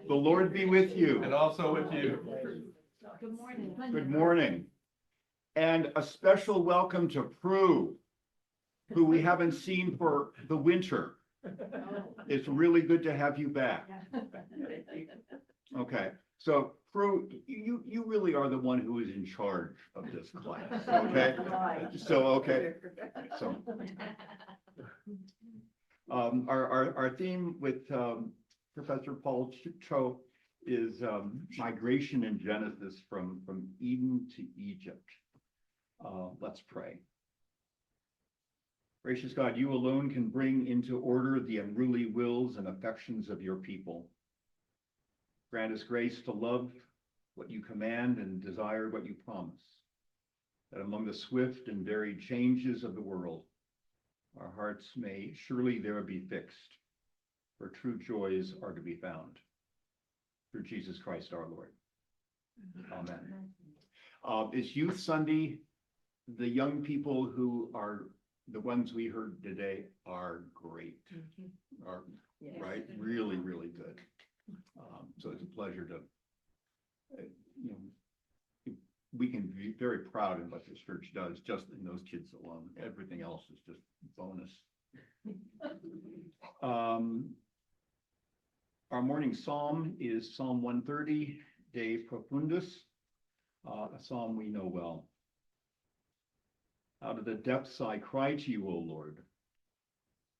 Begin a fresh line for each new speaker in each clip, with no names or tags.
The Lord be with you.
And also with you.
Good morning.
Good morning. And a special welcome to Prue, who we haven't seen for the winter. It's really good to have you back. Okay, so Prue, you really are the one who is in charge of this class, okay? So our theme with Professor Paul Cho is migration in Genesis from Eden to Egypt. Let's pray. Gracious God, you alone can bring into order the unruly wills and affections of your people. Grant us grace to love what you command and desire what you promise, that among the swift and varied changes of the world, our hearts may surely there be fixed, for true joys are to be found. Through Jesus Christ our Lord. Amen. It's Youth Sunday. The young people who are the ones we heard today are great, right? Really, really good. So it's a pleasure to, we can be very proud in what this church does, just in those kids alone. Everything else is just bonus. Our morning psalm is Psalm 130, De Profundis, a psalm we know well. Out of the depths I cry to you, O Lord.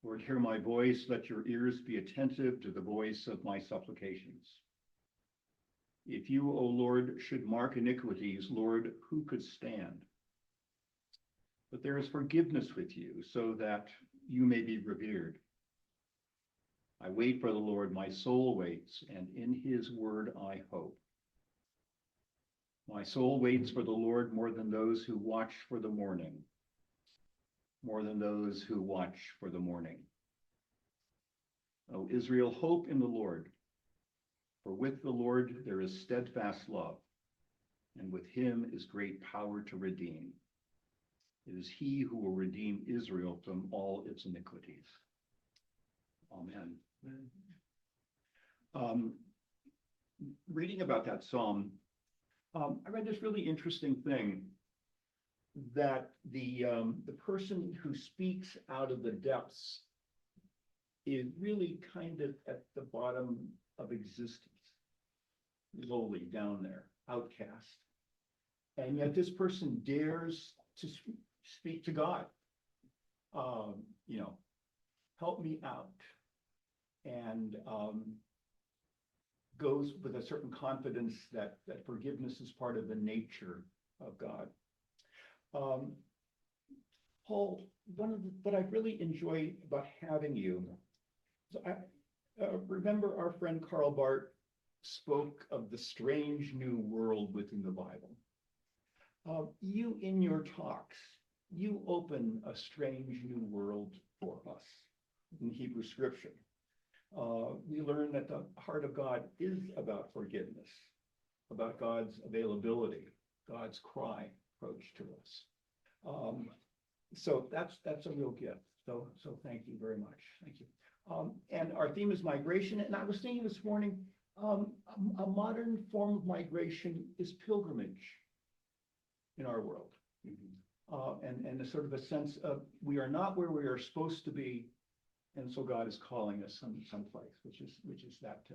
Lord, hear my voice. Let your ears be attentive to the voice of my supplications. If you, O Lord, should mark iniquities, Lord, who could stand? But there is forgiveness with you, so that you may be revered. I wait for the Lord, my soul waits, and in his word I hope. My soul waits for the Lord more than those who watch for the morning, more than those who watch for the morning. O Israel, hope in the Lord, for with the Lord there is steadfast love, and with him is great power to redeem. It is he who will redeem Israel from all its iniquities. Amen. Reading about that psalm, I read this really interesting thing, that the person who speaks out of the depths is really kind of at the bottom of existence, lowly down there, outcast. And yet this person dares to speak to God, help me out, and goes with a certain confidence that forgiveness is part of the nature of God. Paul, what I really enjoy about having you, so I remember our friend Karl Barth spoke of the strange new world within the Bible. You, in your talks, you open a strange new world for us in Hebrew scripture. We learn that the heart of God is about forgiveness, about God's availability, God's cry approach to us. So that's a real gift. So thank you very much. Thank you. And our theme is migration. And I was thinking this morning, a modern form of migration is pilgrimage in our world. And a sort of a sense of we are not where we are supposed to be, and so God is calling us someplace, which is that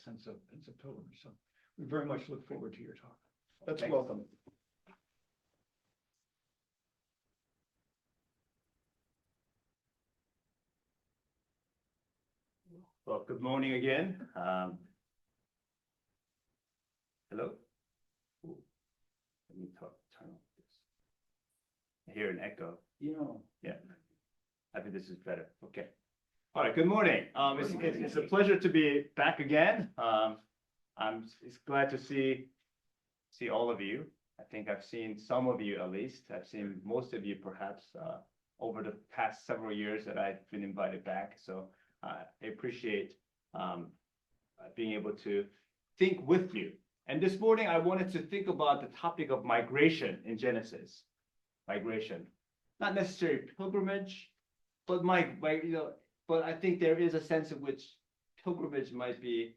sense of pilgrimage. So we very much look forward to your talk. Let's welcome.
Well, good morning again. Hello. Ooh, let me turn off this. I hear an echo. Yeah. I think this is better. Okay. All right. Good morning. It's a pleasure to be back again. I'm glad to see all of you. I think I've seen some of you at least. I've seen most of you perhaps over the past several years that I've been invited back. So I appreciate being able to think with you. And this morning I wanted to think about the topic of migration in Genesis. Migration, not necessarily pilgrimage, but but I think there is a sense in which pilgrimage might be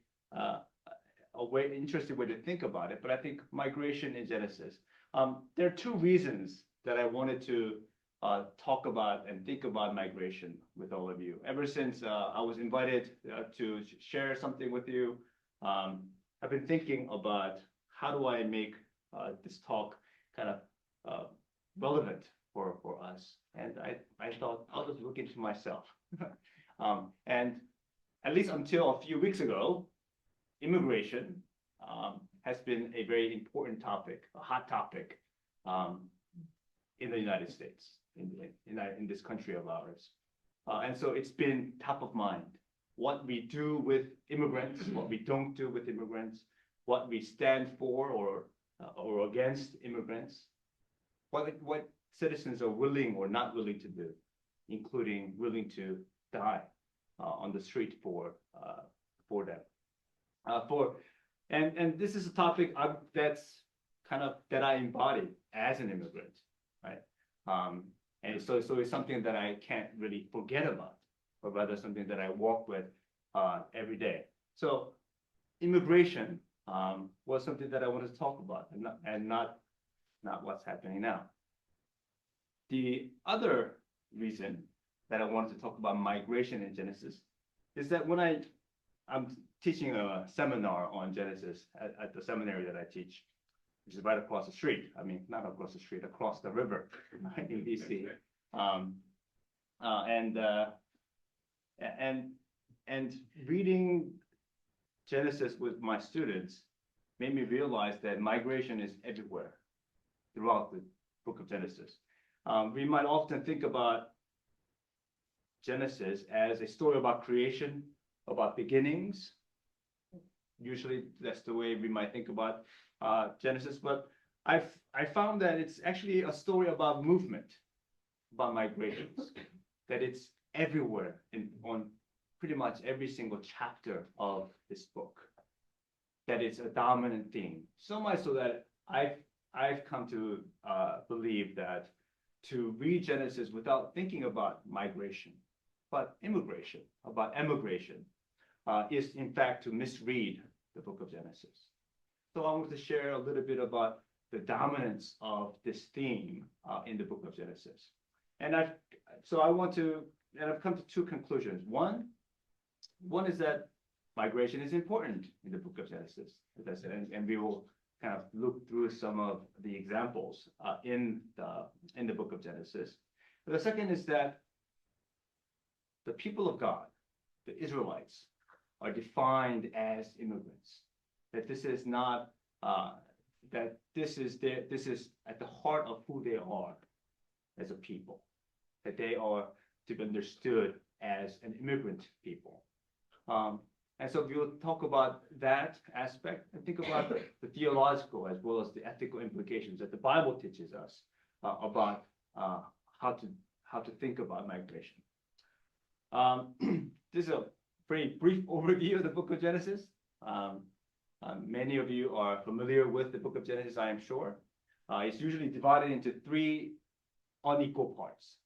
interesting way to think about it, but I think migration in Genesis. There are two reasons that I wanted to talk about and think about migration with all of you. Ever since I was invited to share something with you, I've been thinking about how do I make this talk kind of relevant for us. And I thought I'll just look into myself. And at least until a few weeks ago, immigration has been a very important topic, a hot topic in the United States, in this country of ours. And so it's been top of mind. What we do with immigrants, what we don't do with immigrants, what we stand for or against immigrants, what citizens are willing or not willing to do, including willing to die on the street for them. And this is a topic that's kind of that I embody as an immigrant, right? And so it's something that I can't really forget about, but rather something that I walk with every day. So immigration was something that I wanted to talk about, and not what's happening now. The other reason that I wanted to talk about migration in Genesis is that when I'm teaching a seminar on Genesis at the seminary that I teach, which is right across the street. I mean, not across the street, across the river in BC. And reading Genesis with my students made me realize that migration is everywhere throughout the book of Genesis. We might often think about Genesis as a story about creation, about beginnings. Usually that's the way we might think about Genesis, but I found that it's actually a story about movement, about migrations, that it's everywhere on pretty much every single chapter of this book, that it's a dominant theme. So much so that I've come to believe that to read Genesis without thinking about migration, but immigration, about emigration, is in fact to misread the book of Genesis. So I want to share a little bit about the dominance of this theme in the book of Genesis. And I've come to two conclusions. One is that migration is important in the book of Genesis, as I said, and we will kind of look through some of the examples in the book of Genesis. But the second is that the people of God, the Israelites, are defined as immigrants. That this is not this is at the heart of who they are as a people. That they are to be understood as an immigrant people. And so we will talk about that aspect and think about the theological as well as the ethical implications that the Bible teaches us about how to think about migration. This is a pretty brief overview of the book of Genesis. Many of you are familiar with the book of Genesis, I am sure. It's usually divided into 3 unequal parts.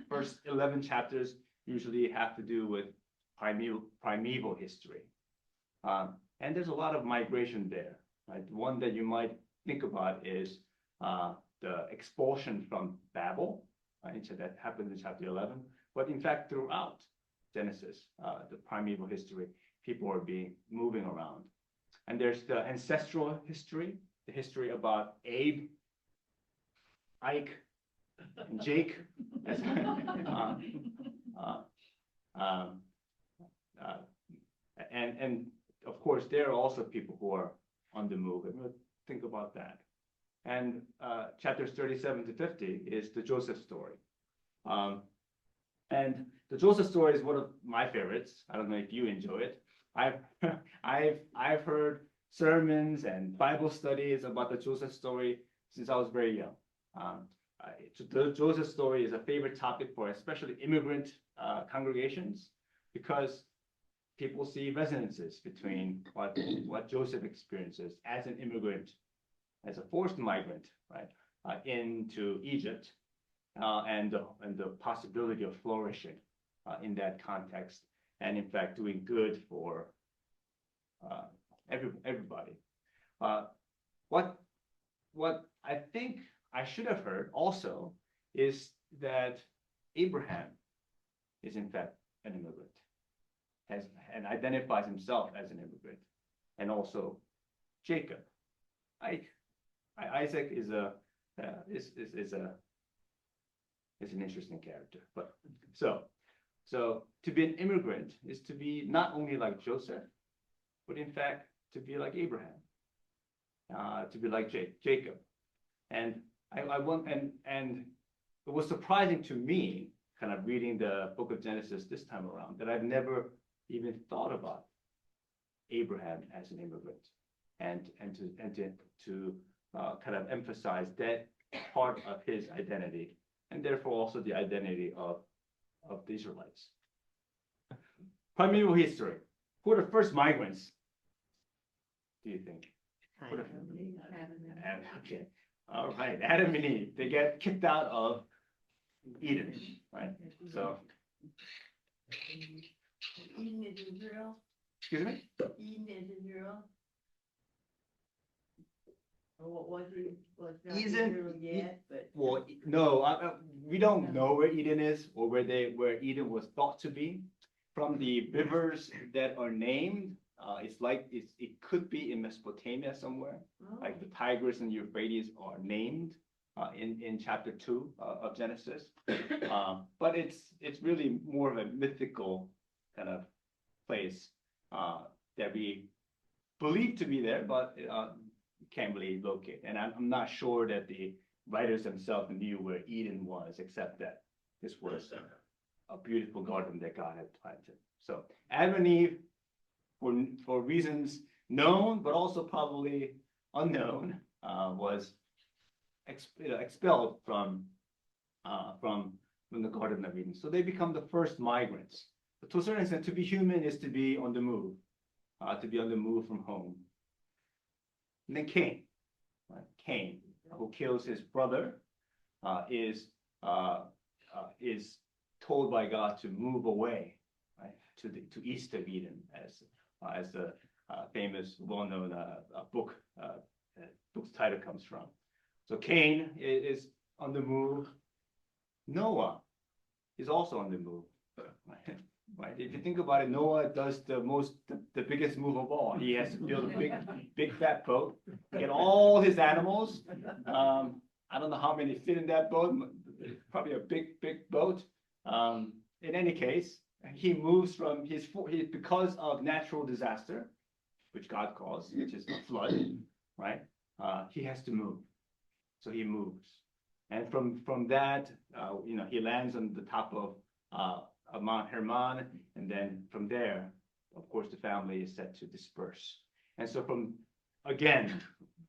First 11 chapters usually have to do with primeval history. And there's a lot of migration there. Right? One that you might think about is the expulsion from Babel, right? So that happened in chapter 11. But in fact, throughout Genesis, the primeval history, people are moving around. And there's the ancestral history, the history about Abe, Ike, and Jake. And of course, there are also people who are on the move, and we'll think about that. And chapters 37 to 50 is the Joseph story. And the Joseph story is one of my favorites. I don't know if you enjoy it. I've heard sermons and Bible studies about the Joseph story since I was very young. The Joseph story is a favorite topic for especially immigrant congregations because people see resonances between what Joseph experiences as an immigrant, as a forced migrant, right, into Egypt, and the possibility of flourishing in that context, and in fact doing good for everybody. What I think I should have heard also is that Abraham is in fact an immigrant, and identifies himself as an immigrant, and also Jacob. Isaac is an interesting character, but so to be an immigrant is to be not only like Joseph, but in fact to be like Abraham, to be like Jacob, and and it was surprising to me, kind of reading the book of Genesis this time around, that I've never even thought about Abraham as an immigrant, and to kind of emphasize that part of his identity, and therefore also the identity of the Israelites. Primeval history. Who are the first migrants, do you think? Okay. All right, Adam and Eve. They get kicked out of Eden, right? So,
Eden is Israel.
excuse me?
Eden is Israel. Or what was it? Was not
Eden-
Israel yet, but.
Well, no, we don't know where Eden is, or where Eden was thought to be. From the rivers that are named, it could be in Mesopotamia somewhere.
Oh.
Like the Tigris and Euphrates are named in chapter 2 of Genesis, but it's really more of a mythical kind of place that we believe to be there, but can't really locate. And I'm not sure that the writers themselves knew where Eden was, except that this was a beautiful garden that God had planted. So Adam and Eve, for reasons known but also probably unknown, was expelled from the Garden of Eden. So they become the first migrants. But to a certain extent, to be human is to be on the move, from home. And then Cain, right? Cain, who kills his brother, is told by God to move away, right, to east of Eden, as the famous, well-known book's title comes from. So Cain is on the move. Noah is also on the move. Right? If you think about it, Noah does the biggest move of all. He has to build a big fat boat, get all his animals. I don't know how many fit in that boat. Probably a big boat. In any case, he moves from because of natural disaster, which God caused, which is a flood, right? He has to move. So he moves. And from that, he lands on the top of Mount Hermon, and then from there, of course, the family is set to disperse. And so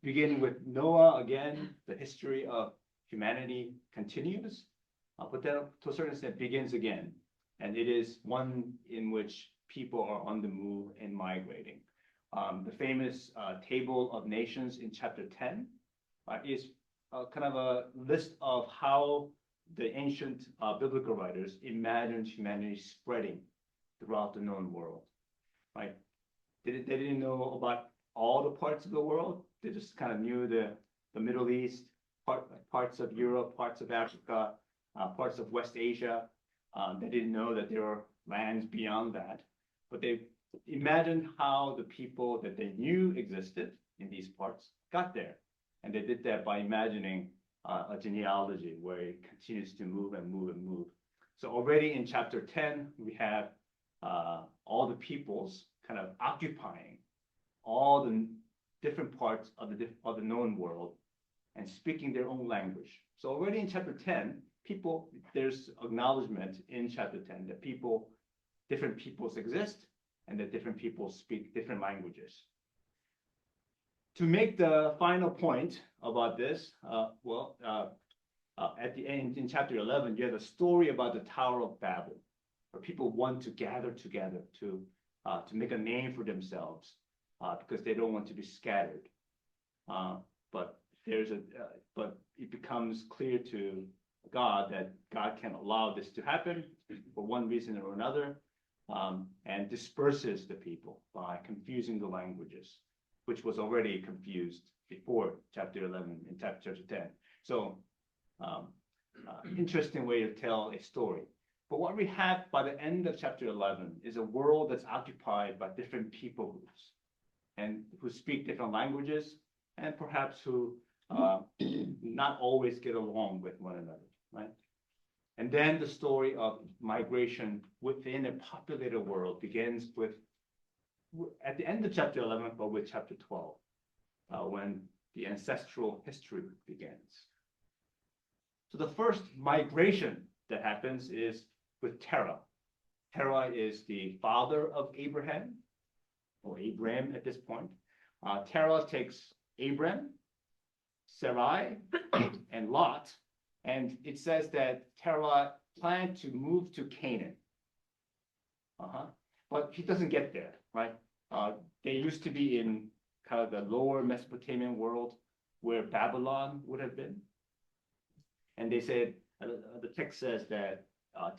beginning with Noah, again, the history of humanity continues, but then to a certain extent begins again. And it is one in which people are on the move and migrating. The famous Table of Nations in chapter 10 is kind of a list of how the ancient biblical writers imagined humanity spreading throughout the known world, right? They didn't know about all the parts of the world. They just kind of knew the Middle East, parts of Europe, parts of Africa, parts of West Asia. They didn't know that there are lands beyond that, but they imagined how the people that they knew existed in these parts got there. And they did that by imagining a genealogy where it continues to move and move and move. So already in chapter 10, we have all the peoples kind of occupying all the different parts of the known world and speaking their own language. So already in chapter 10, there's acknowledgement in chapter 10 that different peoples exist and that different peoples speak different languages. To make the final point about this, at the end in chapter 11, you have a story about the Tower of Babel, where people want to gather together to make a name for themselves because they don't want to be scattered. But it becomes clear to God that God can allow this to happen for one reason or another. and disperses the people by confusing the languages, which was already confused before chapter 11 and chapter 10. So interesting way to tell a story. But what we have by the end of chapter 11 is a world that's occupied by different people groups and who speak different languages and perhaps who not always get along with one another, right? And then the story of migration within a populated world begins with, at the end of chapter 11, but with chapter 12, when the ancestral history begins. So the first migration that happens is with Terah. Terah is the father of Abraham, or Abram at this point. Terah takes Abram, Sarai, and Lot, and it says that Terah planned to move to Canaan. But he doesn't get there, right? They used to be in kind of the lower Mesopotamian world where Babylon would have been. And they said, the text says that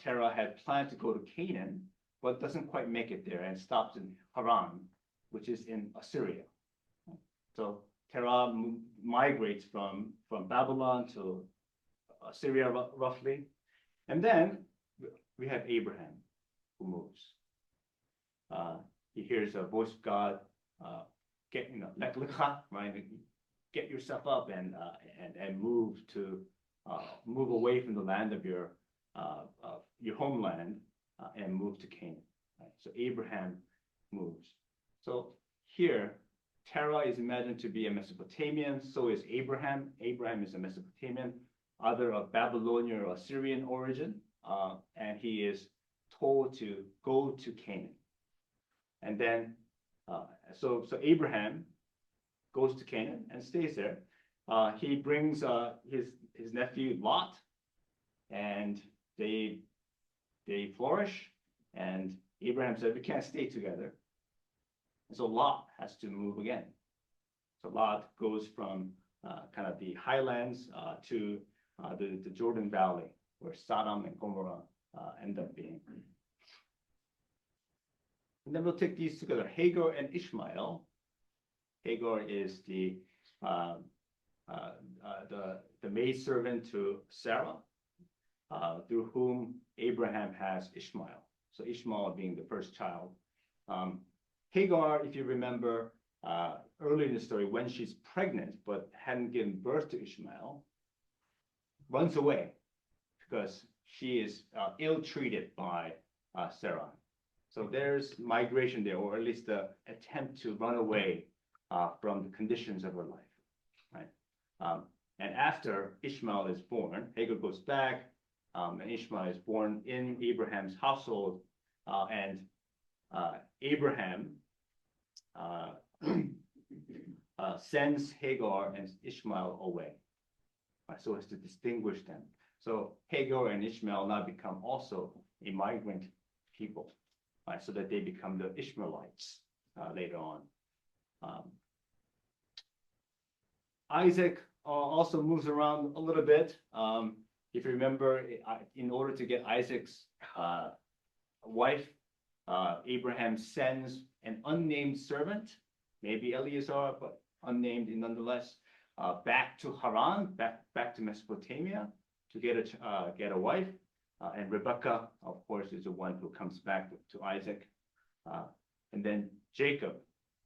Terah had planned to go to Canaan, but doesn't quite make it there and stops in Haran, which is in Assyria. So Terah migrates from Babylon to Assyria roughly. And then we have Abraham who moves. He hears a voice of God, like Lecha, right? Get yourself up and move away from the land of your homeland and move to Canaan. Right? So Abraham moves. So here, Terah is imagined to be a Mesopotamian, so is Abraham. Abraham is a Mesopotamian, either of Babylonian or Assyrian origin, and he is told to go to Canaan. And then, so Abraham goes to Canaan and stays there. He brings his nephew Lot, and they flourish. And Abraham said, "We can't stay together." And so Lot has to move again. So Lot goes from kind of the highlands to the Jordan Valley, where Sodom and Gomorrah end up being. And then we'll take these together. Hagar and Ishmael. Hagar is the maidservant to Sarah, through whom Abraham has Ishmael. So Ishmael being the first child. Hagar, if you remember, early in the story, when she's pregnant but hadn't given birth to Ishmael, runs away because she is ill-treated by Sarah. So there's migration there, or at least the attempt to run away from the conditions of her life, right? And after Ishmael is born, Hagar goes back, and Ishmael is born in Abraham's household, and Abraham sends Hagar and Ishmael away, right, so as to distinguish them. So Hagar and Ishmael now become also a migrant people, right, so that they become the Ishmaelites later on. Isaac also moves around a little bit. If you remember, in order to get Isaac's wife, Abraham sends an unnamed servant, maybe Eleazar, but unnamed nonetheless, back to Haran, back to Mesopotamia to get a wife. And Rebekah, of course, is the one who comes back to Isaac. And then Jacob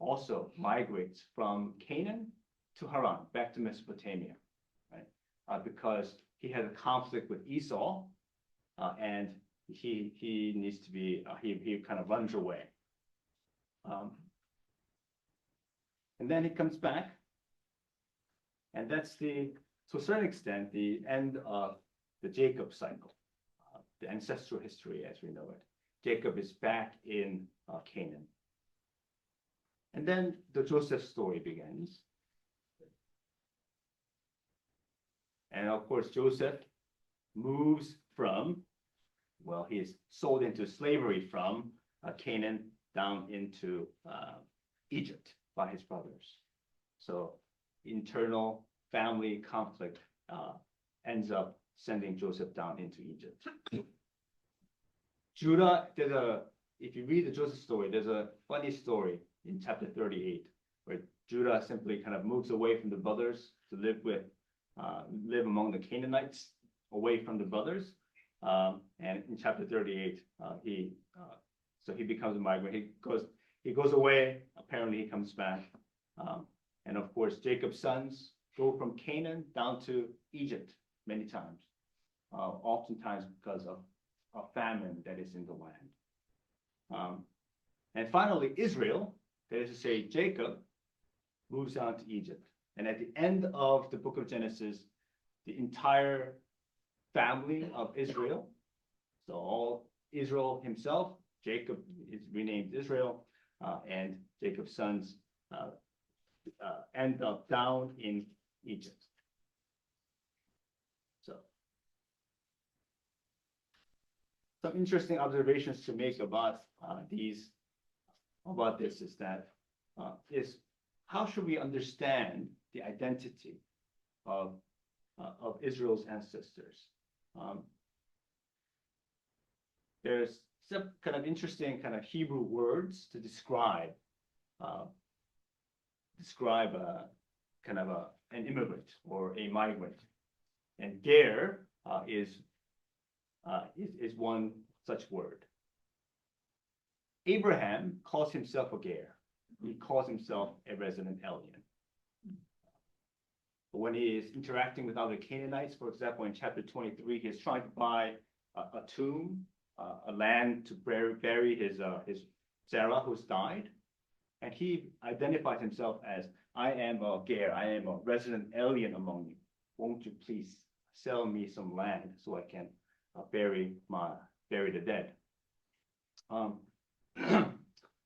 also migrates from Canaan to Haran, back to Mesopotamia, right? Because he had a conflict with Esau, and he needs to be, he kind of runs away. And then he comes back, and that's to a certain extent, the end of the Jacob cycle, the ancestral history as we know it. Jacob is back in Canaan. And then the Joseph story begins. And of course, Joseph moves from, well, he is sold into slavery from Canaan down into Egypt by his brothers. So internal family conflict ends up sending Joseph down into Egypt. Judah, there's if you read the Joseph story, there's a funny story in chapter 38, where Judah simply kind of moves away from the brothers to live among the Canaanites, away from the brothers. And in chapter 38, he becomes a migrant. He goes away. Apparently, he comes back. And of course, Jacob's sons go from Canaan down to Egypt many times, oftentimes because of a famine that is in the land. And finally, Israel, that is to say, Jacob, moves on to Egypt. And at the end of the book of Genesis, the entire family of Israel, so all Israel himself, Jacob is renamed Israel, and Jacob's sons end up down in Egypt. So, some interesting observations to make about this is that how should we understand the identity of Israel's ancestors? There's some kind of interesting kind of Hebrew words to describe an immigrant or a migrant, and ger is one such word. Abraham calls himself a ger. He calls himself a resident alien. But when he is interacting with other Canaanites, for example, in chapter 23, he's trying to buy a tomb, a land to bury his Sarah, who's died. And he identifies himself as, I am a ger, I am a resident alien among you. Won't you please sell me some land so I can bury the dead?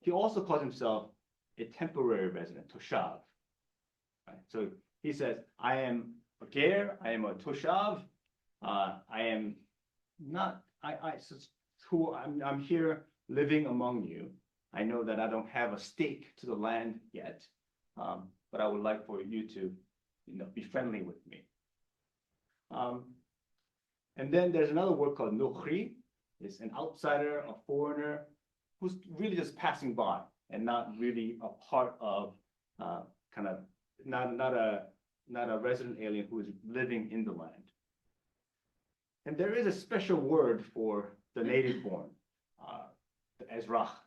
He also calls himself a temporary resident, toshav. Right? So he says, I am a ger, I am a toshav, I'm here living among you. I know that I don't have a stake to the land yet, but I would like for you to, be friendly with me. And then there's another word called nochri. It's an outsider, a foreigner, who's really just passing by and not really a part of, not a resident alien who is living in the land. And there is a special word for the native born, the Ezrach.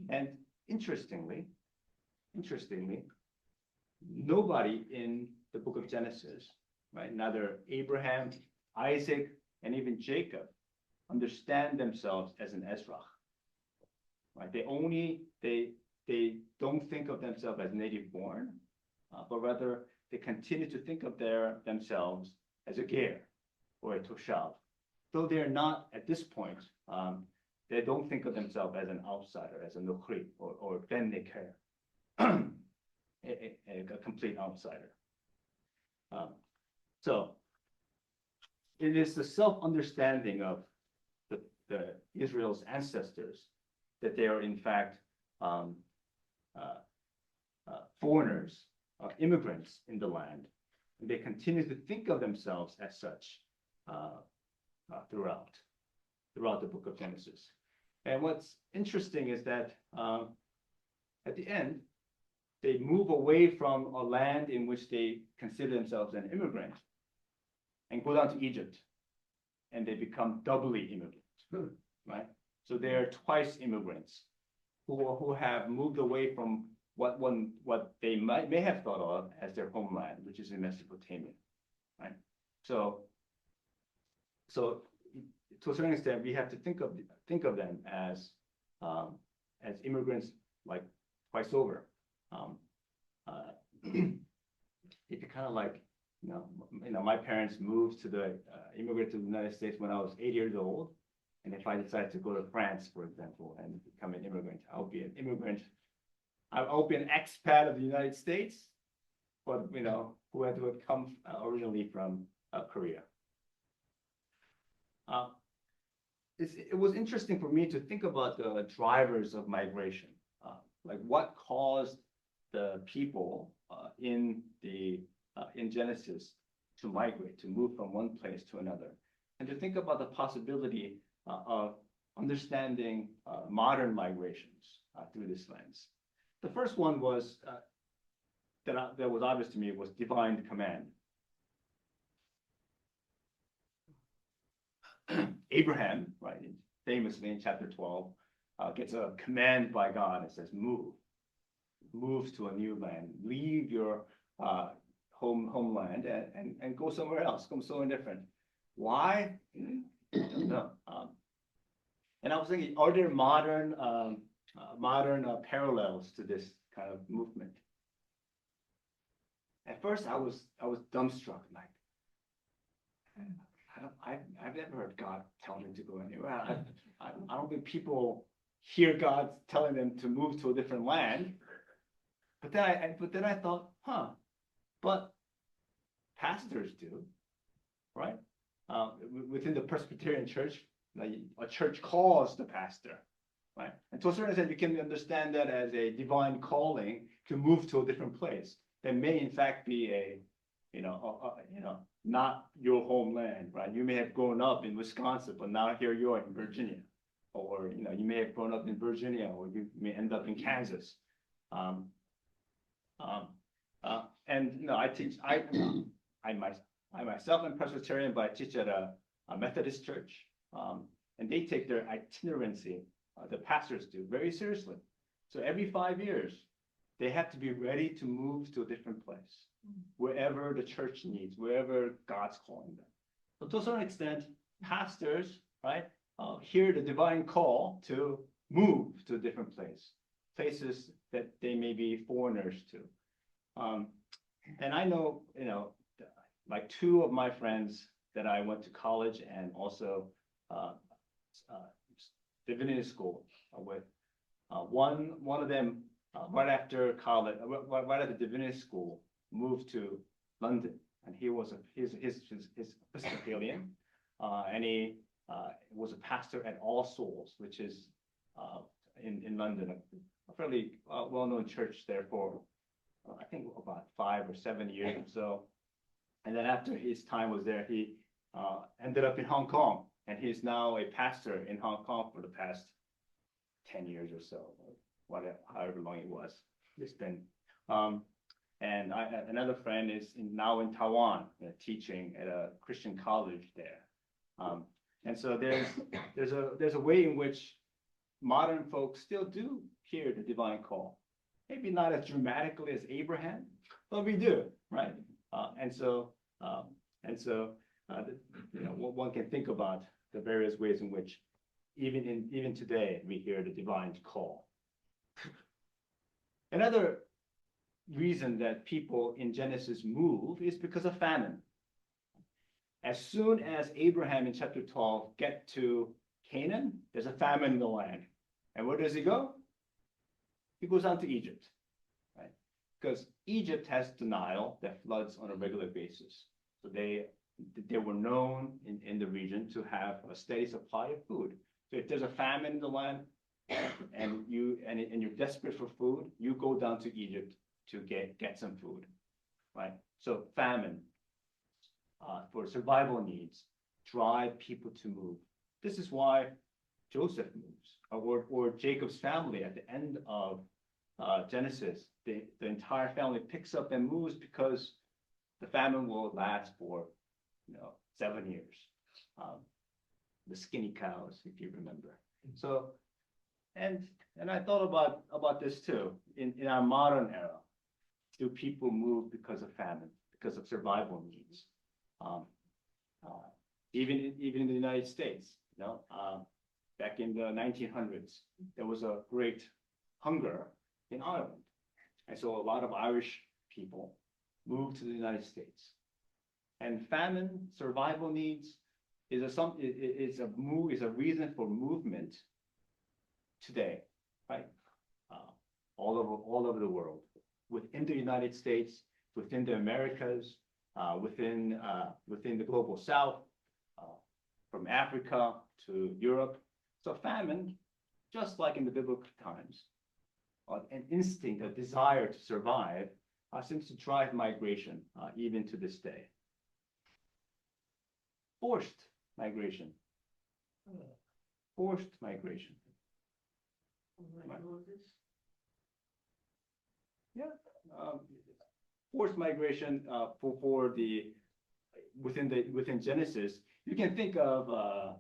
And interestingly, nobody in the book of Genesis, right, neither Abraham, Isaac, and even Jacob understand themselves as an Ezrach. Right? They don't think of themselves as native born, but rather they continue to think of themselves as a ger or a toshav. Though they're not at this point, they don't think of themselves as an outsider, as a nochri or ben neker, a complete outsider. So it is the self-understanding of the Israel's ancestors that they are in fact foreigners, immigrants in the land, and they continue to think of themselves as such throughout the book of Genesis. And what's interesting is that at the end, they move away from a land in which they consider themselves an immigrant and go down to Egypt, and they become doubly immigrant, right? So they're twice immigrants who have moved away from what they may have thought of as their homeland, which is in Mesopotamia, right? So to a certain extent, we have to think of them as immigrants, like twice over. If you kind of like, my parents moved immigrated to the United States when I was 8 years old, and if I decide to go to France, for example, and become an immigrant, I'll be an immigrant. I'll be an expat of the United States, but who had come originally from Korea. It was interesting for me to think about the drivers of migration, like what caused the people in Genesis to migrate, to move from one place to another, and to think about the possibility of understanding modern migrations through this lens. The first one was that was obvious to me was divine command. Abraham, right, famously in chapter 12, gets a command by God. It says, move to a new land, leave your homeland and go somewhere else, go somewhere different. Why? I don't know. And I was thinking, are there modern parallels to this kind of movement? At first, I was dumbstruck, like, I've never heard God tell me to go anywhere. I don't think people hear God telling them to move to a different land. But then I thought, but pastors do, right? Within the Presbyterian church, like a church calls the pastor, right? And to a certain extent, you can understand that as a divine calling to move to a different place. That may in fact be not your homeland, right? You may have grown up in Wisconsin, but now here you are in Virginia, or you may have grown up in Virginia, or you may end up in Kansas. I myself am Presbyterian, but I teach at a Methodist church, and they take their itinerancy, the pastors do, very seriously. So every 5 years, they have to be ready to move to a different place, wherever the church needs, wherever God's calling them. So to a certain extent, pastors, right, hear the divine call to move to a different place, places that they may be foreigners to. And I know, like two of my friends that I went to college and also divinity school with, one of them right after college, right at the divinity school, moved to London, and he's Episcopalian, and he was a pastor at All Souls, which is in London, a fairly well-known church there for I think about 5 or 7 years or so. And then after his time was there, he ended up in Hong Kong, and he's now a pastor in Hong Kong for the past 10 years or so, whatever, however long it was. It's been, and another friend is now in Taiwan, teaching at a Christian college there. And so there's a way in which modern folks still do hear the divine call. Maybe not as dramatically as Abraham, but we do, right? One can think about the various ways in which even today we hear the divine call. Another reason that people in Genesis move is because of famine. As soon as Abraham in chapter 12 get to Canaan, there's a famine in the land. And where does he go? He goes down to Egypt, right? Because Egypt has the Nile that floods on a regular basis. So they were known in the region to have a steady supply of food. So if there's a famine in the land and you're desperate for food, you go down to Egypt to get some food, right? So famine for survival needs drive people to move. This is why Joseph moves, or Jacob's family at the end of Genesis. The entire family picks up and moves because the famine will last for 7 years. The skinny cows, if you remember. So, and I thought about this too. In our modern era, do people move because of famine, because of survival needs? Even in the United States, back in the 1900s, there was a great hunger in Ireland. And so a lot of Irish people moved to the United States. And famine, survival needs is a reason for movement today, right? All over the world, within the United States, within the Americas, within the global South, from Africa to Europe. So famine, just like in the biblical times, an instinct, a desire to survive, seems to drive migration even to this day. Forced migration. forced migration.
Like Moses.
Forced migration for the within Genesis, you can think of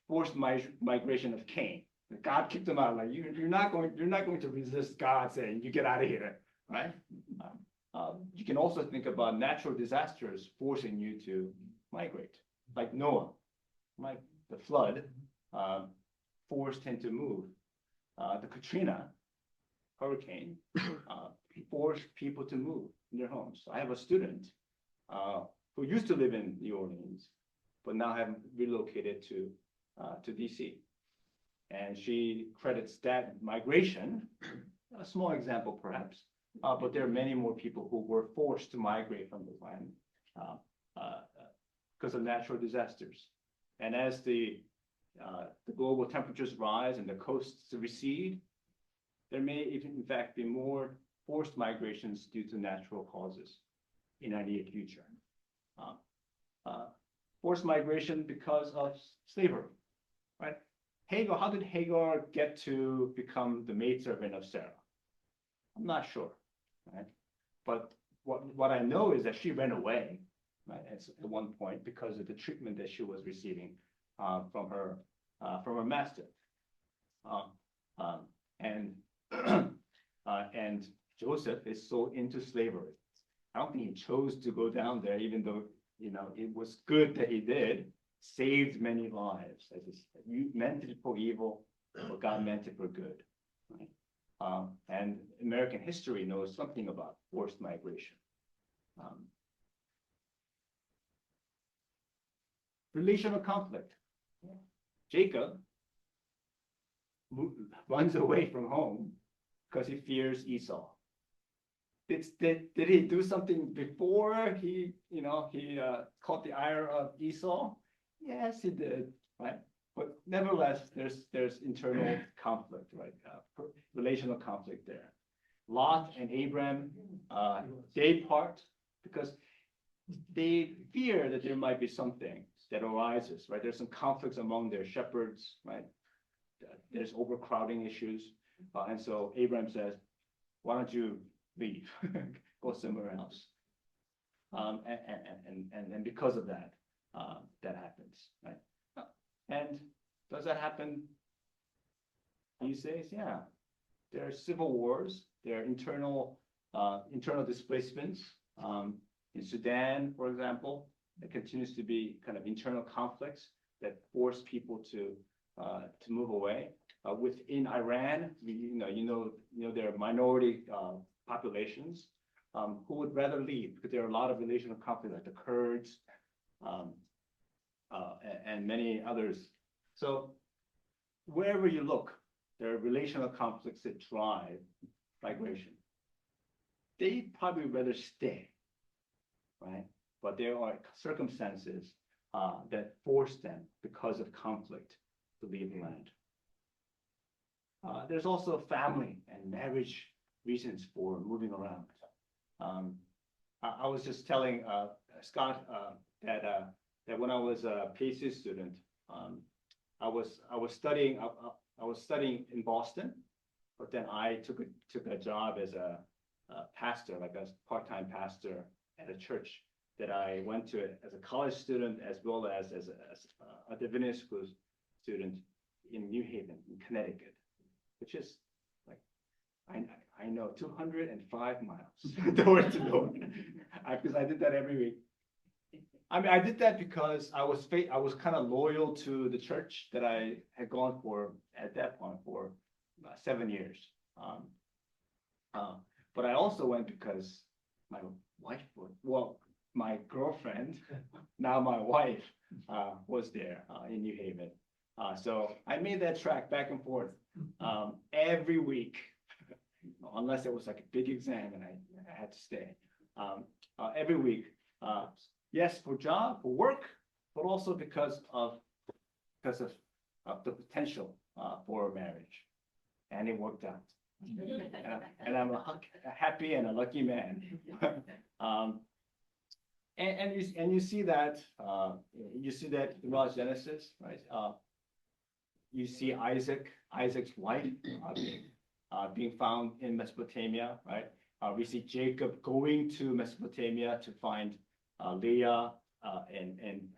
forced migration of Cain. God kicked him out. Like you're not going to resist God saying you get out of here, right? You can also think about natural disasters forcing you to migrate, like Noah, like the flood forced him to move. The Katrina hurricane forced people to move in their homes. I have a student who used to live in New Orleans, but now have relocated to DC. And she credits that migration, a small example perhaps, but there are many more people who were forced to migrate from the land because of natural disasters. And as the global temperatures rise and the coasts recede, there may even, in fact, be more forced migrations due to natural causes in our near future. Forced migration because of slavery, right? Hagar, how did Hagar get to become the maidservant of Sarah? I'm not sure, right? But what I know is that she ran away, right? At one point because of the treatment that she was receiving from her master, and Joseph is so into slavery. I don't think he chose to go down there, even though it was good that he did. Saved many lives. You meant it for evil, but God meant it for good. Right? And American history knows something about forced migration. Relational conflict. Jacob runs away from home because he fears Esau. Did he do something before he caught the ire of Esau? Yes, he did, right? But nevertheless, there's internal conflict, right? Relational conflict there. Lot and Abram, they part because they fear that there might be something that arises, right? There's some conflicts among their shepherds, right? There's overcrowding issues. And so Abram says, why don't you leave, go somewhere else? And because of that, that happens, right? And does that happen these days? Yeah. There are civil wars, there are internal displacements. In Sudan, for example, there continues to be kind of internal conflicts that force people to move away. Within Iran, there are minority populations who would rather leave because there are a lot of relational conflicts, like the Kurds and many others. So wherever you look, there are relational conflicts that drive migration. They'd probably rather stay, right? But there are circumstances that force them, because of conflict, to leave the land. There's also family and marriage reasons for moving around. I was just telling Scott that when I was a PhD student, I was studying in Boston, but then I took a job as a pastor, like a part-time pastor at a church that I went to as a college student, as well as a divinity school student in New Haven, in Connecticut, which is like, I know 205 miles door to door, because I did that every week. I mean, I did that because I was kind of loyal to the church that I had gone for at that point for 7 years. But I also went because my wife my girlfriend, now my wife, was there in New Haven. So I made that trek back and forth every week, unless there was like a big exam and I had to stay. Every week, yes, for work, but also because of the potential for a marriage, and it worked out. And I'm a happy and a lucky man. And you see that throughout Genesis, right? you see Isaac's wife being found in Mesopotamia, right? We see Jacob going to Mesopotamia to find Leah and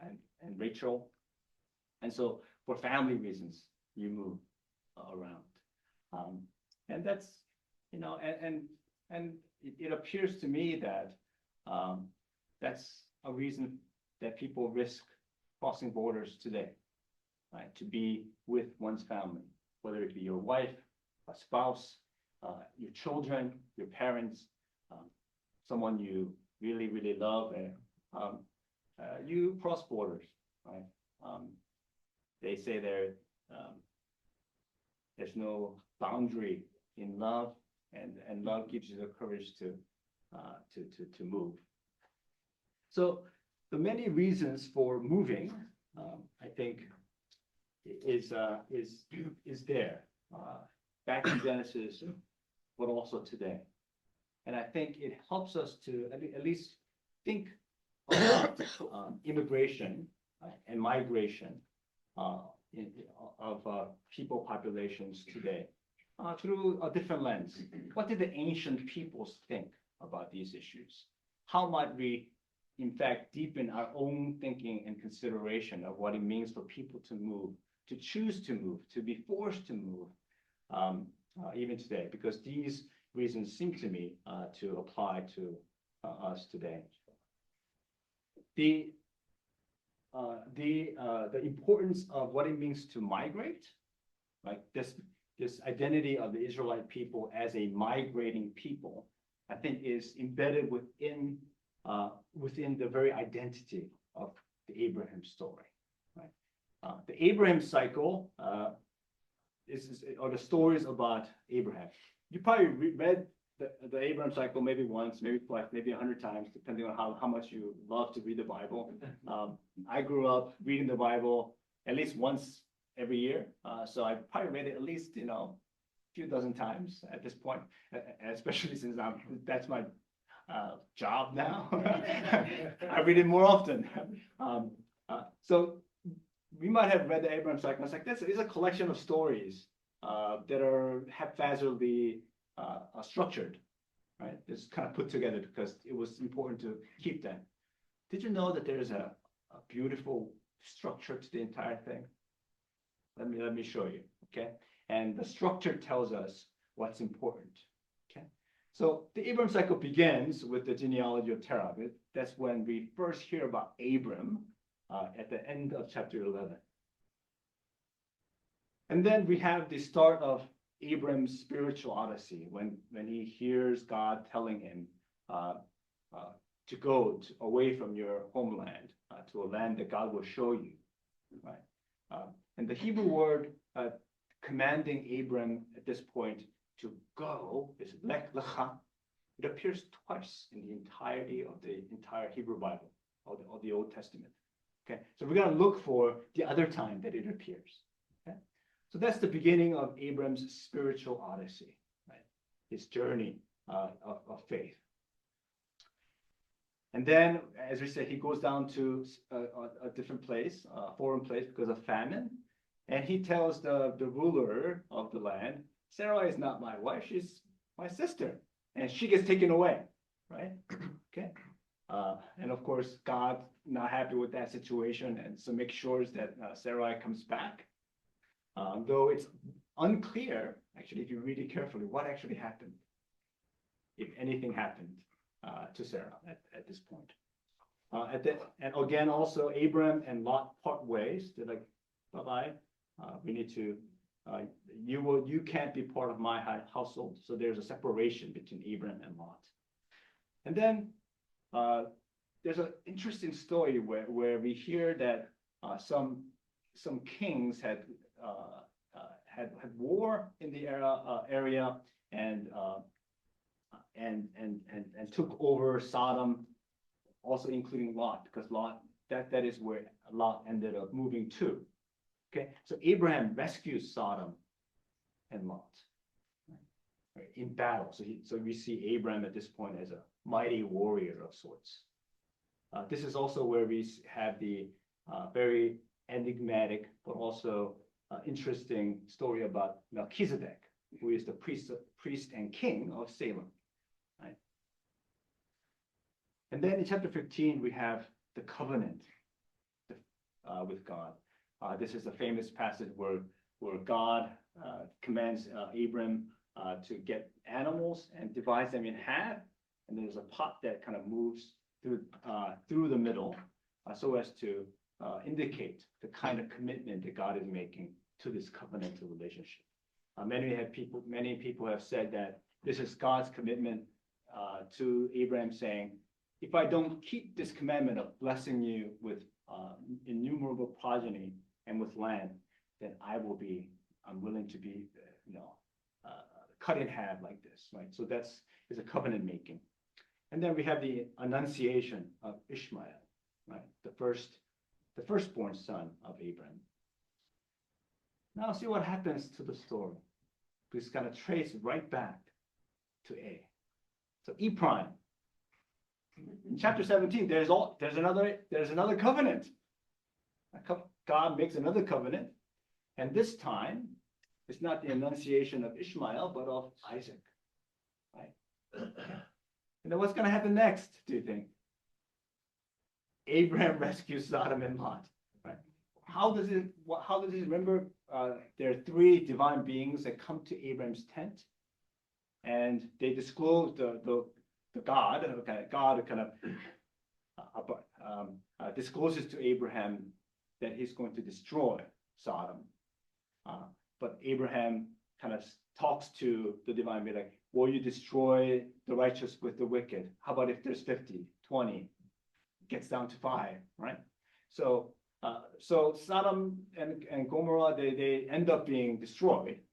Rachel. And so for family reasons, you move around. And that's, you know, and it appears to me that that's a reason that people risk crossing borders today, right? To be with one's family, whether it be your wife, a spouse, your children, your parents, someone you really, really love, and you cross borders, right? They say there's no boundary in love, and love gives you the courage to move. So the many reasons for moving, I think, is there back in Genesis, but also today. And I think it helps us to at least think about immigration and migration of people populations today through a different lens. What did the ancient peoples think about these issues? How might we, in fact, deepen our own thinking and consideration of what it means for people to move, to choose to move, to be forced to move, even today? Because these reasons seem to me to apply to us today. The importance of what it means to migrate, like this identity of the Israelite people as a migrating people, I think is embedded within the very identity of the Abraham story. Right? The Abraham cycle are the stories about Abraham. You probably read the Abraham cycle maybe once, maybe twice, maybe 100 times, depending on how much you love to read the Bible. I grew up reading the Bible at least once every year, so I probably read it at least, you know, a few dozen times at this point, especially since that's my job now. I read it more often. So we might have read the Abraham cycle. It's like this is a collection of stories that are haphazardly structured, right? It's kind of put together because it was important to keep them. Did you know that there's a beautiful structure to the entire thing? Let me show you, okay? And the structure tells us what's important, okay? So the Abraham cycle begins with the genealogy of Terah. That's when we first hear about Abram at the end of chapter 11. And then we have the start of Abram's spiritual odyssey when he hears God telling him to go away from your homeland to a land that God will show you, right? And the Hebrew word commanding Abram at this point to go is lech lecha. It appears twice in the entirety of the entire Hebrew Bible or the Old Testament. Okay, so we're going to look for the other time that it appears. Okay, so that's the beginning of Abram's spiritual odyssey, right? His journey of faith. And then, as we said, he goes down to a different place, a foreign place, because of famine. And he tells the ruler of the land, Sarai is not my wife, she's my sister. And she gets taken away, right? Okay. And of course, God not happy with that situation, and so makes sure that Sarai comes back. Though it's unclear, actually, if you read it carefully, what actually happened, if anything happened to Sarah at this point. And again, also, Abram and Lot part ways. They're like, bye-bye. We need to, you can't be part of my household. So there's a separation between Abram and Lot. And then there's an interesting story where we hear that some kings had war in the area and took over Sodom, also including Lot, because Lot that is where Lot ended up moving to. Okay, so Abraham rescues Sodom and Lot in battle. So we see Abraham at this point as a mighty warrior of sorts. This is also where we have the very enigmatic, but also interesting story about Melchizedek, who is the priest and king of Salem, right? And then in chapter 15, we have the covenant with God. This is a famous passage where God commands Abram to get animals and divides them in half, and there's a pot that kind of moves through the middle, so as to indicate the kind of commitment that God is making to this covenantal relationship. Many people have said that this is God's commitment to Abraham, saying, if I don't keep this commandment of blessing you with innumerable progeny and with land, then I'm willing to be, cut in half like this, right? So is a covenant making. And then we have the annunciation of Ishmael, right? The firstborn son of Abraham. Now see what happens to the story. It's kind of trace right back to A. So E prime. In chapter 17, there's another covenant. God makes another covenant, and this time it's not the annunciation of Ishmael, but of Isaac. Right? And then what's going to happen next, do you think? Abraham rescues Sodom and Lot. Right? How does it remember? There are three divine beings that come to Abraham's tent, and they disclose the God. Okay, God kind of discloses to Abraham that he's going to destroy Sodom. But Abraham kind of talks to the divine being like, will you destroy the righteous with the wicked? How about if there's 50, 20, gets down to 5, right? So Sodom and Gomorrah, they end up being destroyed,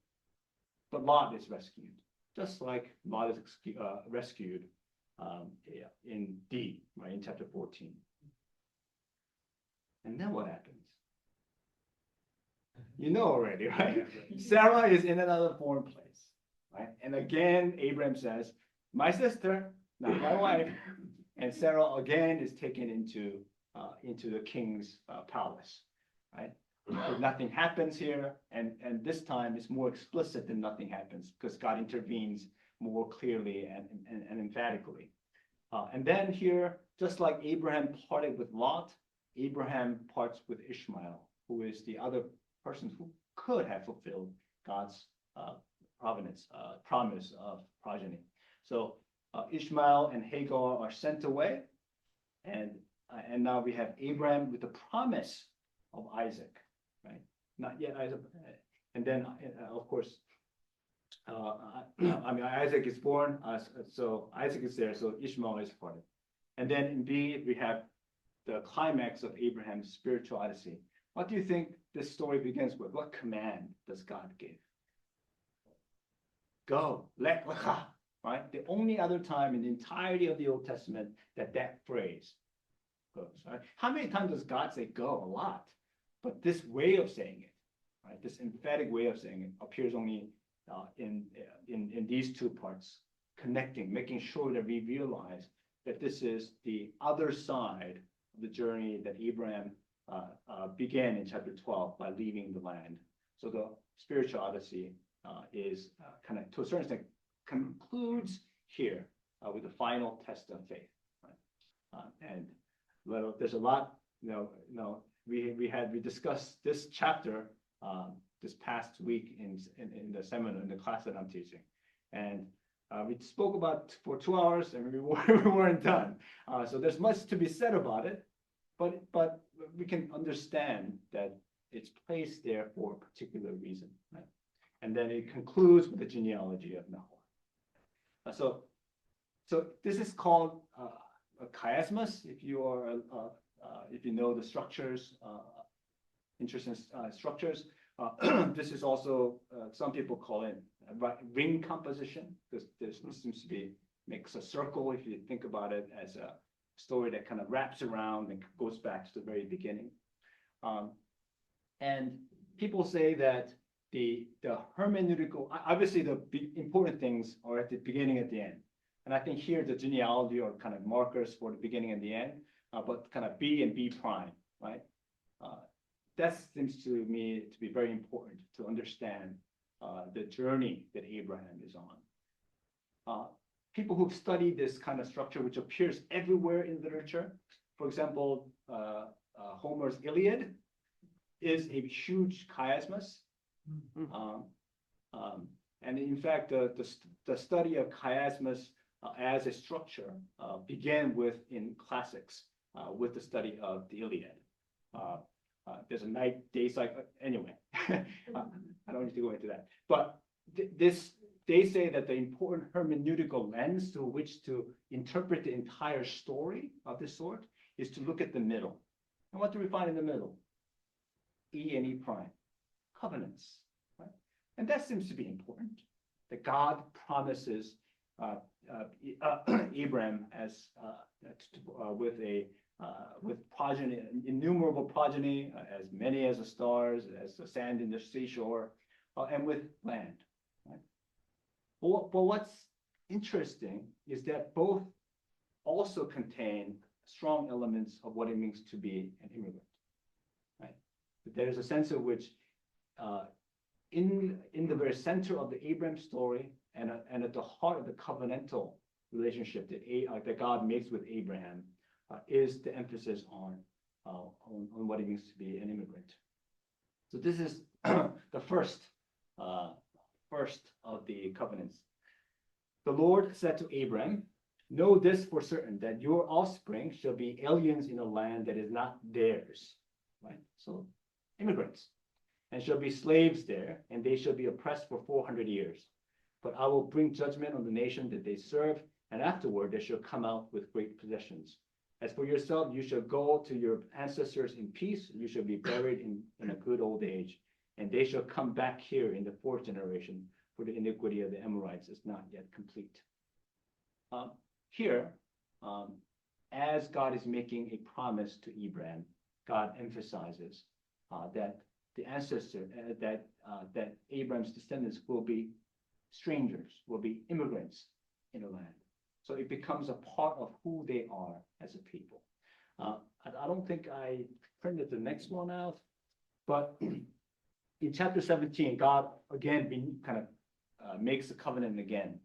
but Lot is rescued, just like Lot is rescued in D, right, in chapter 14. And then what happens? You know already, right? Sarah is in another foreign place, right? And again, Abraham says, my sister, not my wife. And Sarah again is taken into the king's palace, right? But nothing happens here, and this time it's more explicit than nothing happens because God intervenes more clearly and emphatically. And then here, just like Abraham parted with Lot, Abraham parts with Ishmael, who is the other person who could have fulfilled God's promise of progeny. So Ishmael and Hagar are sent away, and now we have Abraham with the promise of Isaac, right? Not yet Isaac, and then of course, Isaac is born, so Isaac is there, so Ishmael is parted, and then in B we have the climax of Abraham's spiritual odyssey. What do you think this story begins with? What command does God give? Go, lech lecha, right? The only other time in the entirety of the Old Testament that phrase goes, right? How many times does God say go? A lot. But this way of saying it, right? This emphatic way of saying it appears only in these two parts, connecting, making sure that we realize that this is the other side of the journey that Abraham began in chapter 12 by leaving the land. So the spiritual odyssey is kind of, to a certain extent, concludes here with the final test of faith. Right? And there's a lot, we discussed this chapter this past week in the seminar, in the class that I'm teaching. And we spoke about for 2 hours and we weren't done. So there's much to be said about it, but we can understand that it's placed there for a particular reason, right? And then it concludes with the genealogy of Nahor. So this is called a chiasmus. If you know the structures, interest in structures. This is also some people call it ring composition, because this seems to makes a circle if you think about it as a story that kind of wraps around and goes back to the very beginning. And people say that the hermeneutical, obviously the important things are at the beginning and the end. And I think here the genealogy are kind of markers for the beginning and the end, but kind of B and B prime, right? that seems to me to be very important to understand the journey that Abraham is on. People who've studied this kind of structure, which appears everywhere in literature, for example, Homer's Iliad is a huge chiasmus. And in fact, the study of chiasmus as a structure began in classics with the study of the Iliad. There's a night-day cycle. Anyway, I don't need to go into that. But they say that the important hermeneutical lens through which to interpret the entire story of this sort is to look at the middle. And what do we find in the middle? E and E prime, covenants. Right? And that seems to be important. That God promises Abraham as with progeny, innumerable progeny, as many as the stars, as the sand in the seashore, and with land. Right? But what's interesting is that both also contain strong elements of what it means to be an immigrant. Right? There's a sense in which, in the very center of the Abraham story, and at the heart of the covenantal relationship that God makes with Abraham, is the emphasis on what it means to be an immigrant. So this is the first of the covenants. The Lord said to Abraham, "Know this for certain, that your offspring shall be aliens in a land that is not theirs." Right? So immigrants, and shall be slaves there, and they shall be oppressed for 400 years. But I will bring judgment on the nation that they serve, and afterward they shall come out with great possessions. As for yourself, you shall go to your ancestors in peace, you shall be buried in a good old age, and they shall come back here in the fourth generation, for the iniquity of the Amorites is not yet complete. Here, as God is making a promise to Abraham, God emphasizes that the ancestor, that Abraham's descendants will be strangers, will be immigrants in the land. So it becomes a part of who they are as a people. I don't think I printed the next one out, but in chapter 17, God again kind of makes the covenant again.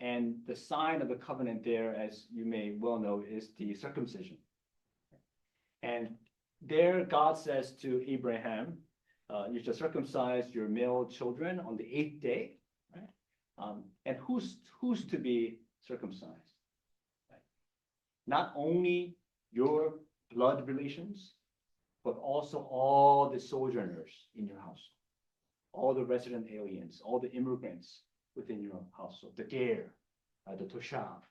And the sign of the covenant there, as you may well know, is the circumcision. And there God says to Abraham, you shall circumcise your male children on the 8th day. Right? And who's to be circumcised? Right? Not only your blood relations, but also all the sojourners in your house, all the resident aliens, all the immigrants within your household, the ger, the toshav,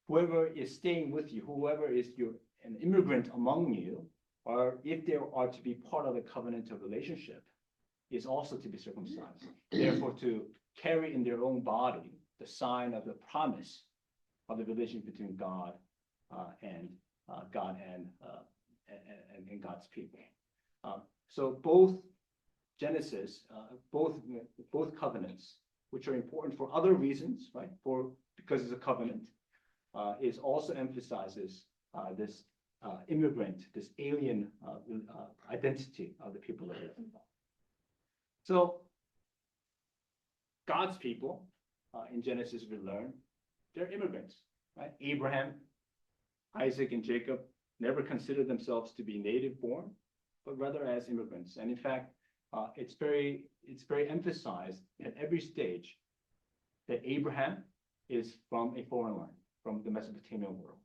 whoever is staying with you, whoever is an immigrant among you, or if they are to be part of the covenantal relationship, is also to be circumcised. Therefore, to carry in their own body the sign of the promise of the relation between God and God's people. So both Genesis, both covenants, which are important for other reasons, right? Because it's a covenant, is also emphasizes this immigrant, this alien identity of the people of Israel. So God's people in Genesis, we learn, they're immigrants, right? Abraham, Isaac, and Jacob never considered themselves to be native born, but rather as immigrants. And in fact, it's very emphasized at every stage that Abraham is from a foreign land, from the Mesopotamian world.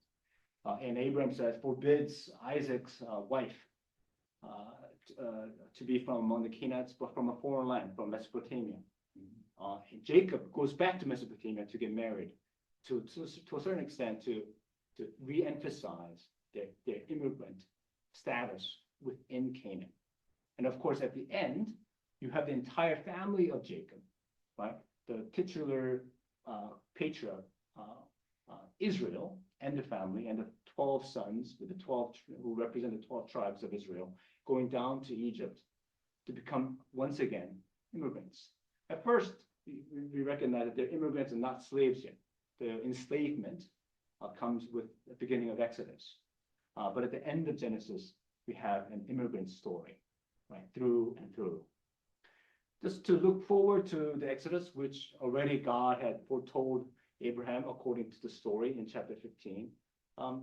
And Abraham says, forbids Isaac's wife to be from among the Canaanites, but from a foreign land, from Mesopotamia. Jacob goes back to Mesopotamia to get married, to a certain extent, to re-emphasize their immigrant status within Canaan. And of course, at the end, you have the entire family of Jacob, right? The titular patriarch, Israel, and the family, and the 12 sons with the 12 who represent the 12 tribes of Israel, going down to Egypt to become once again immigrants. At first, we recognize that they're immigrants and not slaves yet. The enslavement comes with the beginning of Exodus. But at the end of Genesis, we have an immigrant story. right, through and through. Just to look forward to the Exodus, which already God had foretold Abraham according to the story in chapter 15.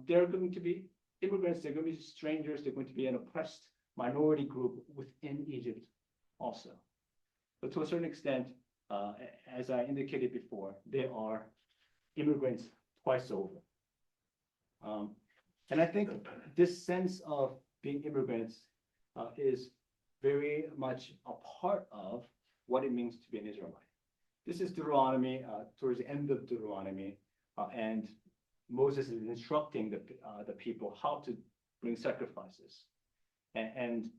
There are going to be immigrants, they're going to be strangers, they're going to be an oppressed minority group within Egypt also. But to a certain extent, as I indicated before, there are immigrants twice over. And I think this sense of being immigrants is very much a part of what it means to be an Israelite. This is Deuteronomy, towards the end of Deuteronomy, and Moses is instructing the people how to bring sacrifices. And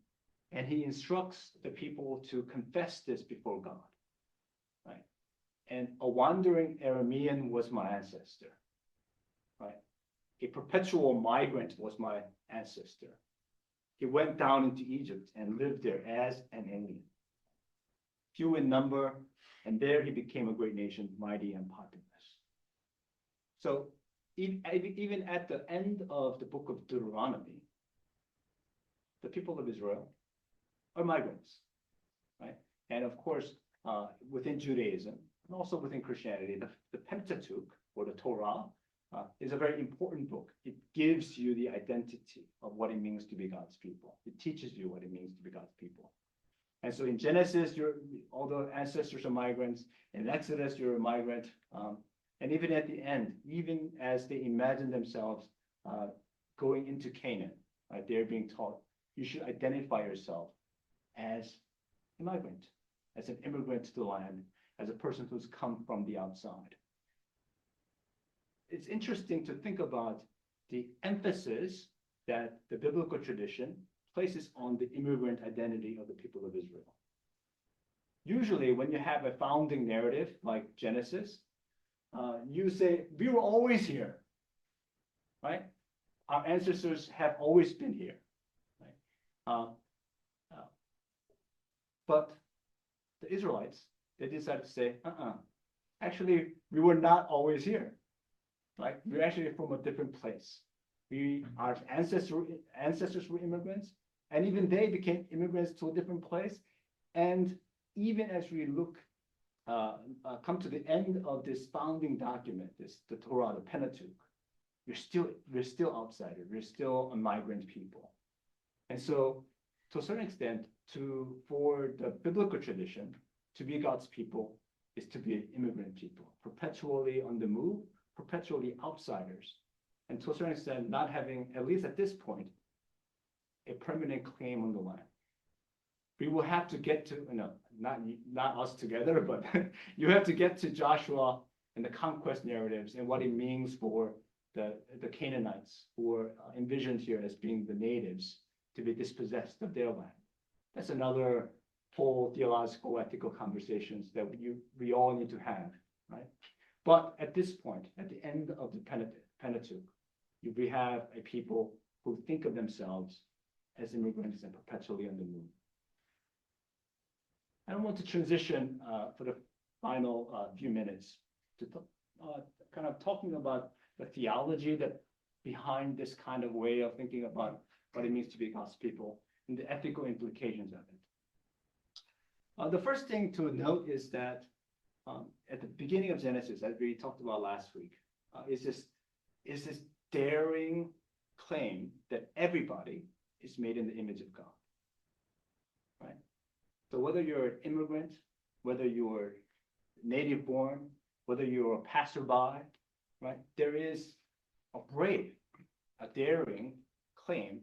he instructs the people to confess this before God, right? And a wandering Aramean was my ancestor, right? A perpetual migrant was my ancestor. He went down into Egypt and lived there as an alien. Few in number, and there he became a great nation, mighty and populous. So even at the end of the book of Deuteronomy, the people of Israel are migrants, right? And of course, within Judaism, and also within Christianity, the Pentateuch, or the Torah, is a very important book. It gives you the identity of what it means to be God's people. It teaches you what it means to be God's people. And so in Genesis, all the ancestors are migrants. In Exodus, you're a migrant. And even at the end, even as they imagine themselves going into Canaan, right, they're being taught, you should identify yourself as a migrant, as an immigrant to the land, as a person who's come from the outside. It's interesting to think about the emphasis that the biblical tradition places on the immigrant identity of the people of Israel. Usually, when you have a founding narrative like Genesis, you say, we were always here, right? Our ancestors have always been here, right? But the Israelites, they decided to say, actually, we were not always here, right? We're actually from a different place. Our ancestors were immigrants, and even they became immigrants to a different place. And even as we look, come to the end of this founding document, the Torah, the Pentateuch, we're still outsiders. We're still a migrant people. And so, to a certain extent, for the biblical tradition, to be God's people is to be immigrant people, perpetually on the move, perpetually outsiders, and to a certain extent, not having, at least at this point, a permanent claim on the land. We will have to get to, not us together, but you have to get to Joshua and the conquest narratives and what it means for the Canaanites who are envisioned here as being the natives to be dispossessed of their land. That's another whole theological, ethical conversations that we all need to have, right? But at this point, at the end of the Pentateuch, we have a people who think of themselves as immigrants and perpetually on the move. I want to transition for the final few minutes to kind of talking about the theology that behind this kind of way of thinking about what it means to be God's people and the ethical implications of it. The first thing to note is that at the beginning of Genesis, as we talked about last week, is this daring claim that everybody is made in the image of God, right? So whether you're an immigrant, whether you're native born, whether you're a passerby, right? There is a brave, a daring claim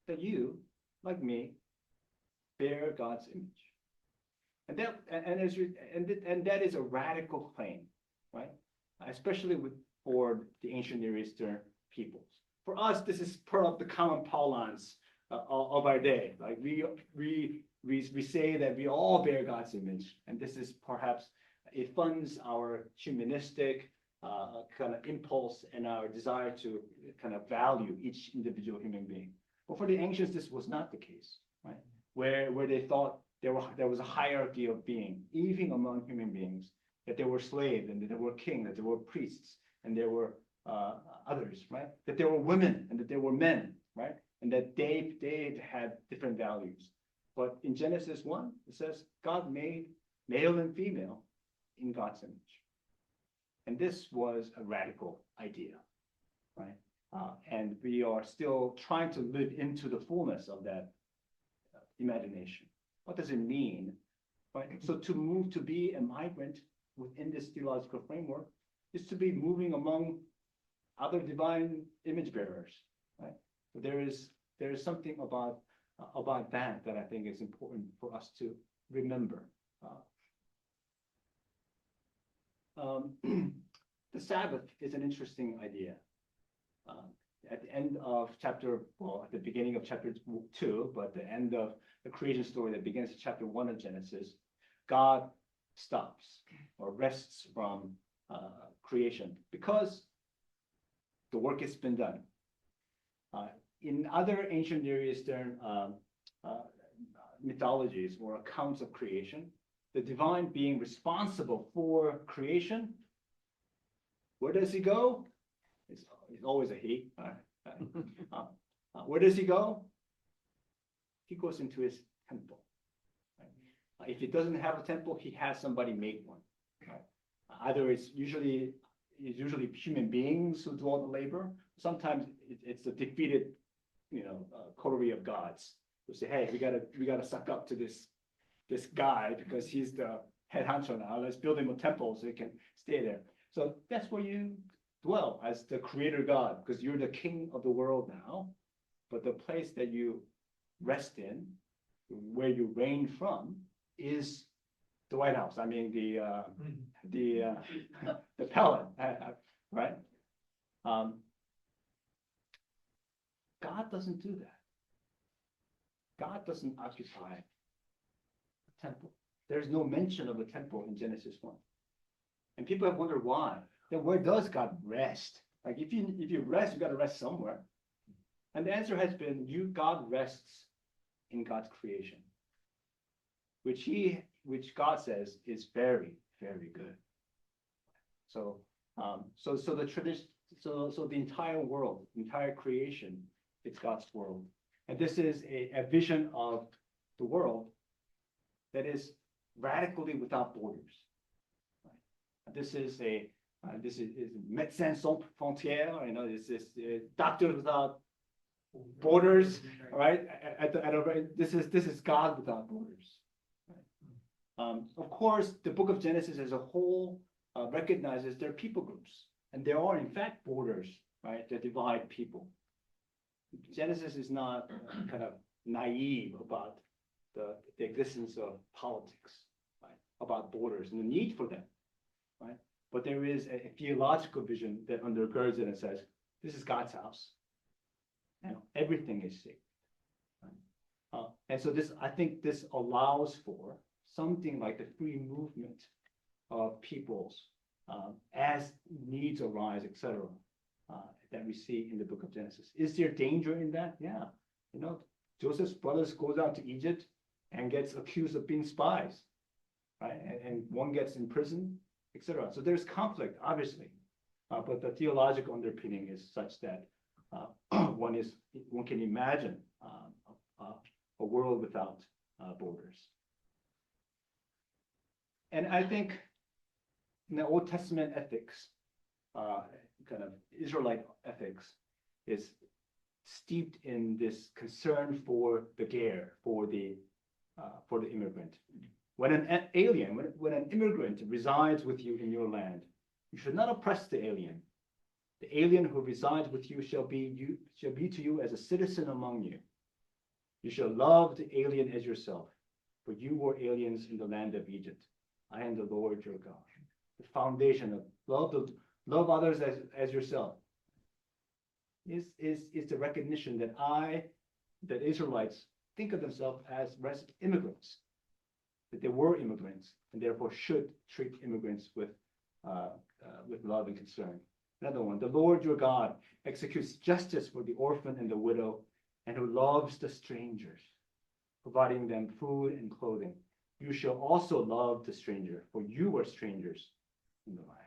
that you, like me, bear God's image. And that is a radical claim, right? Especially for the ancient Near Eastern peoples. For us, this is part of the common parlance of our day. Like we say that we all bear God's image, and this is perhaps, it funds our humanistic kind of impulse and our desire to kind of value each individual human being. But for the ancients, this was not the case, right? Where they thought there was a hierarchy of being, even among human beings, that there were slaves and that there were kings, that there were priests, and there were others, right? That there were women and that there were men, right? And that they had different values. But in Genesis 1, it says God made male and female in God's image. And this was a radical idea, right? And we are still trying to live into the fullness of that imagination. What does it mean? Right? So to move to be a migrant within this theological framework is to be moving among other divine image bearers, right? So there is something about that I think is important for us to remember. The Sabbath is an interesting idea. At the end of at the beginning of chapter 2, but the end of the creation story that begins in chapter 1 of Genesis, God stops or rests from creation because the work has been done. In other ancient Near Eastern mythologies or accounts of creation, the divine being responsible for creation, where does he go? It's always a he. Where does he go? He goes into his temple. Right? If he doesn't have a temple, he has somebody make one. Right? Either it's usually human beings who do all the labor. Sometimes it's the defeated, coterie of gods who say, "Hey, we gotta suck up to this guy because he's the head honcho now. Let's build him a temple so he can stay there." So that's where you dwell as the creator God, because you're the king of the world now. But the place that you rest in, where you reign from, is the White House. I mean the palace, right? God doesn't do that. God doesn't occupy a temple. There's no mention of a temple in Genesis 1. And people have wondered why. Then where does God rest? Like if you rest, you got to rest somewhere. And the answer has been God rests in God's creation, which God says is very, very good. So the tradition, so the entire world, entire creation, it's God's world. And this is a vision of the world that is radically without borders. Right? This is médecins sans frontières. This is doctors without borders. Right? This is God without borders. Right? Of course, the book of Genesis as a whole recognizes there are people groups, and there are in fact borders, right, that divide people. Genesis is not kind of naive about the existence of politics, right, about borders and the need for them, right? But there is a theological vision that undergirds it and says, this is God's house, and everything is safe. Right? And so I think this allows for something like the free movement of peoples as needs arise, etc., that we see in the book of Genesis. Is there danger in that? Yeah. Joseph's brothers goes out to Egypt and gets accused of being spies, right? And one gets in prison, etc. So there's conflict, obviously, but the theological underpinning is such that one can imagine a world without borders. And I think in the Old Testament ethics, kind of Israelite ethics, is steeped in this concern for the ger, for the immigrant. When an alien, when an immigrant resides with you in your land, you should not oppress the alien. The alien who resides with you shall be to you as a citizen among you. You shall love the alien as yourself, for you were aliens in the land of Egypt. I am the Lord your God. The foundation of love others as yourself is the recognition that Israelites think of themselves as immigrants, that they were immigrants and therefore should treat immigrants with love and concern. Another one, the Lord your God executes justice for the orphan and the widow, and who loves the strangers, providing them food and clothing. You shall also love the stranger, for you were strangers in the land.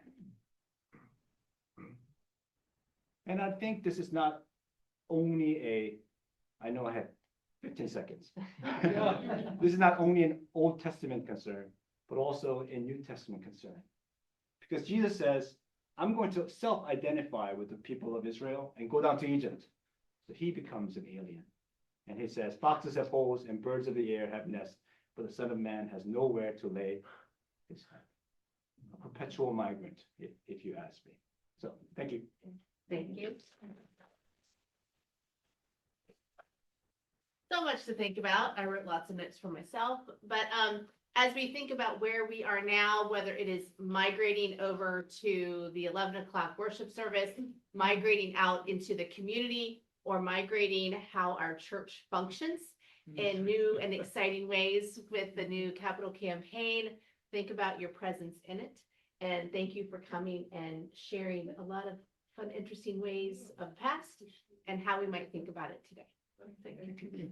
And I think this is not only I know I have 15 seconds. This is not only an Old Testament concern, but also a New Testament concern. Because Jesus says, I'm going to self-identify with the people of Israel and go down to Egypt. So he becomes an alien. And he says, foxes have holes and birds of the air have nests, but the Son of Man has nowhere to lay his head. A perpetual migrant, if you ask me. So, thank you.
Thank you. So much to think about. I wrote lots of notes for myself, but as we think about where we are now, whether it is migrating over to the 11 o'clock worship service, migrating out into the community, or migrating how our church functions in new and exciting ways with the new capital campaign, think about your presence in it. And thank you for coming and sharing a lot of fun, interesting ways of the past and how we might think about it today. Thank you.